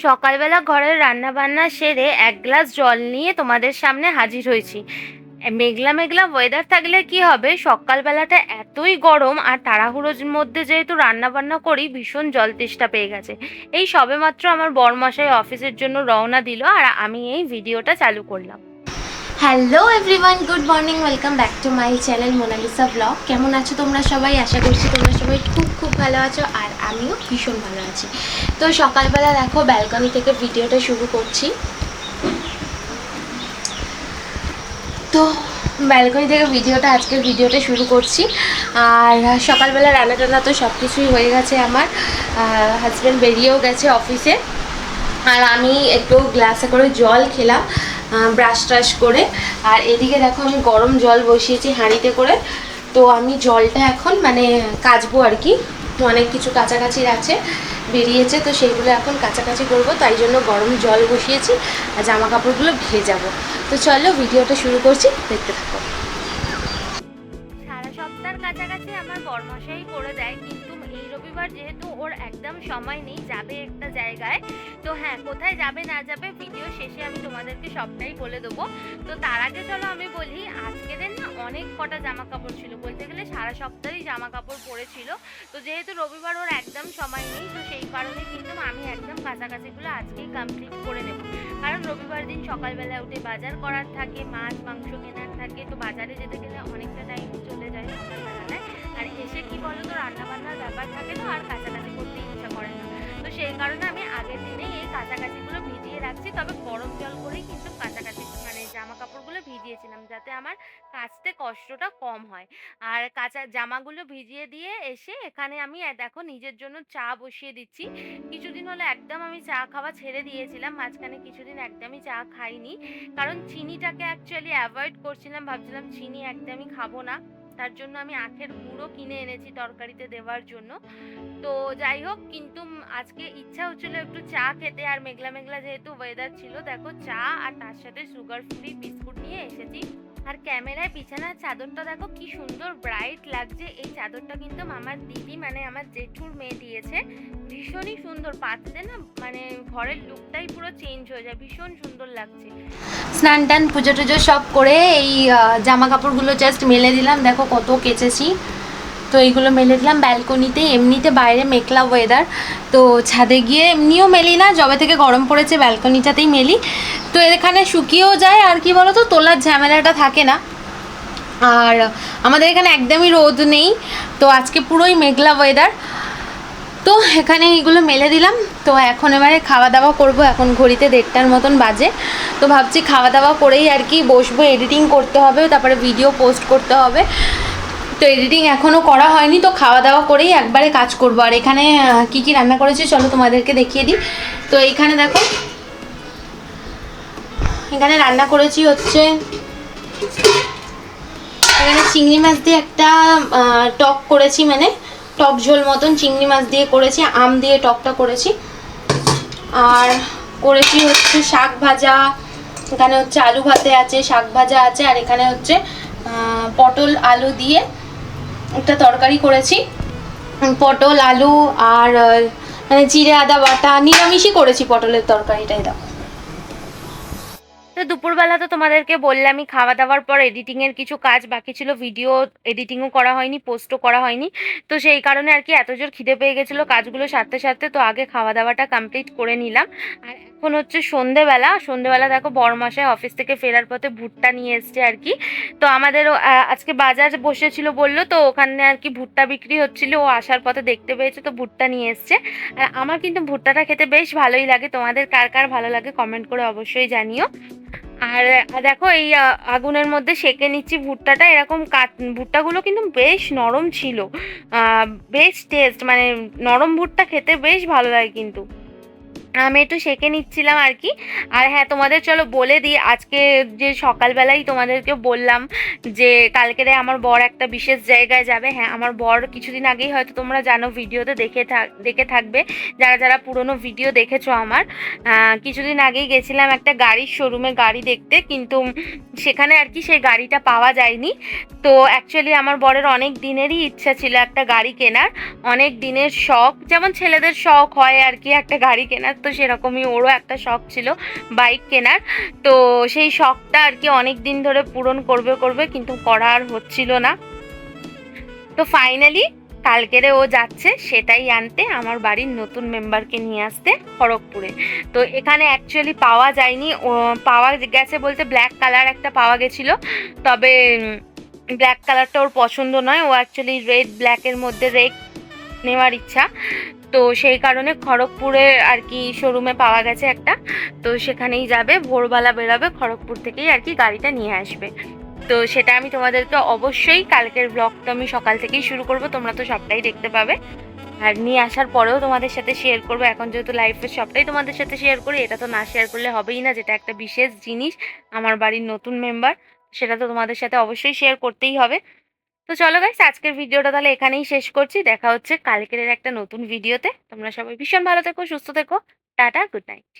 সকালবেলা ঘরের রান্না বান্না সেরে এক গ্লাস জল নিয়ে তোমাদের সামনে হাজির হয়েছি। মেঘলা মেঘলা ওয়েদার থাকলে কি হবে, সকালবেলাটা এতই গরম আর তাড়াহুড়োর মধ্যে যেহেতু রান্না বান্না করি ভীষণ জল তেষ্টা পেয়ে গেছে। এই সবেমাত্র আমার বরমশাই অফিসের জন্য রওনা দিল আর আমি এই ভিডিওটা চালু করলাম। Hello everyone, good morning, welcome back to my channel Monalisa blog. কেমন আছো তোমরা সবাই? আশা করছি তোমরা সবাই খুব খুব ভালো আছো আর আমিও ভীষণ ভালো আছি। তো সকালবেলা দেখো ব্যালকনি থেকে ভিডিওটা শুরু করছি। তো ব্যালকনি থেকে আজকের ভিডিওটা শুরু করছি। আর সকালবেলা রান্না টান্না তো সব কিছুই হয়ে গেছে আমার। হাজব্যান্ড বেরিয়েও গেছে অফিসে আর আমি একটু গ্লাসে করে জল খেলাম ব্রাশ ট্রাশ করে। আর এদিকে দেখো আমি গরম জল বসিয়েছি হাঁড়িতে করে। তো আমি জলটা এখন কাচবো আর কি, অনেক কিছু কাছাকাছির আছে বেরিয়েছে, তো সেইগুলো এখন কাছাকাছি করব, তাই জন্য গরম জল বসিয়েছি আর জামা কাপড়গুলো ভেজাবো। তো চলো ভিডিওটা শুরু করছি, দেখতে থাকো। সারা সপ্তাহের কাছাকাছি আমার বরমশাই করে দেয়, কিন্তু এই রবিবার যেহেতু ওর একদম সময় নেই, যাবে একটা জায়গায়। তো হ্যাঁ, কোথায় যাবে না যাবে ভিডিও শেষে আমি তোমাদেরকে সবটাই বলে দেবো। তো তার আগে চলো আমি বলি, আজকের না অনেক কটা জামা কাপড় ছিল, বলতে গেলে সারা সপ্তাহেই জামা কাপড় পরেছিল। তো যেহেতু রবিবার ওর একদম সময় নেই, তো সেই কারণে কিন্তু আমি একদম কাছাকাছিগুলো আজকেই কমপ্লিট করে নেব। কারণ রবিবার দিন সকালবেলা উঠে বাজার করার থাকে, মাছ মাংস কেনার থাকে, তো বাজারে যেতে গেলে অনেকটা টাইম চলে যায় সকালবেলায়। আর এসে কি বলো তো, রান্না বান্নার ব্যাপার থাকে, তো আর কাছাকাছি করতে ইচ্ছা করে না। তো সেই কারণে আমি আগের দিনেই এই কাছাকাছিগুলো ভিজিয়ে রাখছি, তবে গরম জল করেই কিন্তু কাছাকাছি জামা কাপড়গুলো ভিজিয়েছিলাম, যাতে আমার কাচতে কষ্টটা কম হয়। আর কাঁচা জামাগুলো ভিজিয়ে দিয়ে এসে এখানে আমি দেখো নিজের জন্য চা বসিয়ে দিচ্ছি। কিছুদিন হলো একদম আমি চা খাওয়া ছেড়ে দিয়েছিলাম, মাঝখানে কিছুদিন একদমই চা খাইনি, কারণ চিনিটাকে অ্যাকচুয়ালি অ্যাভয়েড করছিলাম, ভাবছিলাম চিনি একদমই খাবো না। তার জন্য আমি আখের গুঁড়ো কিনে এনেছি তরকারিতে দেওয়ার জন্য। তো যাই হোক, কিন্তু আজকে ইচ্ছা হচ্ছিল একটু চা খেতে, আর মেঘলা মেঘলা যেহেতু ওয়েদার ছিল, দেখো চা আর তার সাথে সুগার ফ্রি বিস্কুট নিয়ে এসেছি। আর ক্যামেরায় বিছানার চাদরটা দেখো কি সুন্দর ব্রাইট লাগছে। এই চাদরটা কিন্তু আমার দিদি আমার জেঠুর মেয়ে দিয়েছে, ভীষণই সুন্দর, পাতলে না ঘরের লুকটাই পুরো চেঞ্জ হয়ে যায়, ভীষণ সুন্দর লাগছে। স্নান টান পুজো টুজো সব করে এই জামা কাপড়গুলো জাস্ট মেলে দিলাম, দেখো কত কেচেছি। তো এইগুলো মেলে দিলাম ব্যালকনিতে। এমনিতে বাইরে মেঘলা ওয়েদার, তো ছাদে গিয়ে এমনিও মেলি না, যবে থেকে গরম পড়েছে ব্যালকনিটাতেই মেলি। তো এখানে শুকিয়েও যায়, আর কি বলো তো, তোলার ঝামেলাটা থাকে না। আর আমাদের এখানে একদমই রোদ নেই, তো আজকে পুরোই মেঘলা ওয়েদার। তো এখানে এইগুলো মেলে দিলাম। তো এখন এবারে খাওয়া দাওয়া করব, এখন ঘড়িতে 1:30টার মতন বাজে। তো ভাবছি খাওয়া দাওয়া করেই আর কি বসবো, এডিটিং করতে হবে, তারপরে ভিডিও পোস্ট করতে হবে। তো এডিটিং এখনও করা হয়নি, তো খাওয়া দাওয়া করেই একবারে কাজ করবো। আর এখানে কি কি রান্না করেছি চলো তোমাদেরকে দেখিয়ে দিই। তো এইখানে দেখো, এখানে রান্না করেছি হচ্ছে, এখানে চিংড়ি মাছ দিয়ে একটা টক করেছি, টক ঝোল মতন চিংড়ি মাছ দিয়ে করেছি, আম দিয়ে টকটা করেছি। আর করেছি হচ্ছে শাক ভাজা, এখানে হচ্ছে আলু ভাতে আছে, শাক ভাজা আছে, আর এখানে হচ্ছে পটল আলু দিয়ে একটা তরকারি করেছি। পটল আলু আর জিরে আদা বাটা, নিরামিষই করেছি পটলের তরকারিটাই। দাও। তো দুপুরবেলা তো তোমাদেরকে বললামই, খাওয়া দাওয়ার পর এডিটিংয়ের কিছু কাজ বাকি ছিল, ভিডিও এডিটিংও করা হয়নি, পোস্টও করা হয়নি। তো সেই কারণে আর কি এত জোর খিদে পেয়ে গেছিলো কাজগুলো সারতে সারতে, তো আগে খাওয়া দাওয়াটা কমপ্লিট করে নিলাম। আর এখন হচ্ছে সন্ধেবেলা দেখো বরমশাই অফিস থেকে ফেরার পথে ভুট্টা নিয়ে এসছে আর কি। তো আমাদেরও আজকে বাজার বসেছিল বললো, তো ওখানে আর কি ভুট্টা বিক্রি হচ্ছিল, ও আসার পথে দেখতে পেয়েছে, তো ভুট্টা নিয়ে এসছে। আর আমার কিন্তু ভুট্টাটা খেতে বেশ ভালোই লাগে, তোমাদের কার কার ভালো লাগে কমেন্ট করে অবশ্যই জানিও। আর দেখো এই আগুনের মধ্যে সেঁকে নিচ্ছি ভুট্টাটা, এরকম ভুট্টাগুলো কিন্তু বেশ নরম ছিল, বেশ টেস্ট, নরম ভুট্টা খেতে বেশ ভালো লাগে কিন্তু। আমি একটু সেঁকে নিচ্ছিলাম আর কি। আর হ্যাঁ, তোমাদের চলো বলে দিই, আজকে যে সকালবেলাই তোমাদেরকে বললাম যে কালকেরে আমার বর একটা বিশেষ জায়গায় যাবে। হ্যাঁ, আমার বর কিছুদিন আগেই হয়তো তোমরা জানো, ভিডিওতে দেখে থাকবে যারা যারা পুরনো ভিডিও দেখেছো আমার। কিছুদিন আগেই গেছিলাম একটা গাড়ির শোরুমে গাড়ি দেখতে, কিন্তু সেখানে আর কি সেই গাড়িটা পাওয়া যায়নি। তো অ্যাকচুয়ালি আমার বরের অনেক দিনেরই ইচ্ছা ছিল একটা গাড়ি কেনার, অনেক দিনের শখ, যেমন ছেলেদের শখ হয় আর কি একটা গাড়ি কেনার। তো সেরকমই ওরও একটা শখ ছিল বাইক কেনার। তো সেই শখটা আর কি অনেক দিন ধরে পূরণ করবে কিন্তু করা আর হচ্ছিল না। তো ফাইনালি কালকেরে ও যাচ্ছে সেটাই আনতে, আমার বাড়ির নতুন মেম্বারকে নিয়ে আসতে খড়গপুরে। তো এখানে অ্যাকচুয়ালি পাওয়া যায়নি, ও পাওয়া গেছে বলতে ব্ল্যাক কালার একটা পাওয়া গেছিল, তবে ব্ল্যাক কালারটা ওর পছন্দ নয়, ও অ্যাকচুয়ালি রেড ব্ল্যাকের মধ্যে রেড নেওয়ার ইচ্ছা। তো সেই কারণে খড়গপুরে আর কি শোরুমে পাওয়া গেছে একটা, তো সেখানেই যাবে, ভোরবেলা বেরোবে, খড়গপুর থেকেই আর কি গাড়িটা নিয়ে আসবে। তো সেটা আমি তোমাদেরকে অবশ্যই কালকের ব্লগটা আমি সকাল থেকেই শুরু করব, তোমরা তো সবটাই দেখতে পাবে। আর নিয়ে আসার পরেও তোমাদের সাথে শেয়ার করবো, এখন যেহেতু লাইফের সবটাই তোমাদের সাথে শেয়ার করি, এটা তো না শেয়ার করলে হবেই না, যেটা একটা বিশেষ জিনিস, আমার বাড়ির নতুন মেম্বার, সেটা তো তোমাদের সাথে অবশ্যই শেয়ার করতেই হবে। তো চলো গাইস, আজকের ভিডিওটা তাহলে এখানেই শেষ করছি, দেখা হচ্ছে কালকের একটা নতুন ভিডিওতে। তোমরা সবাই ভীষণ ভালো থেকো, সুস্থ থেকো, টাটা, গুড নাইট।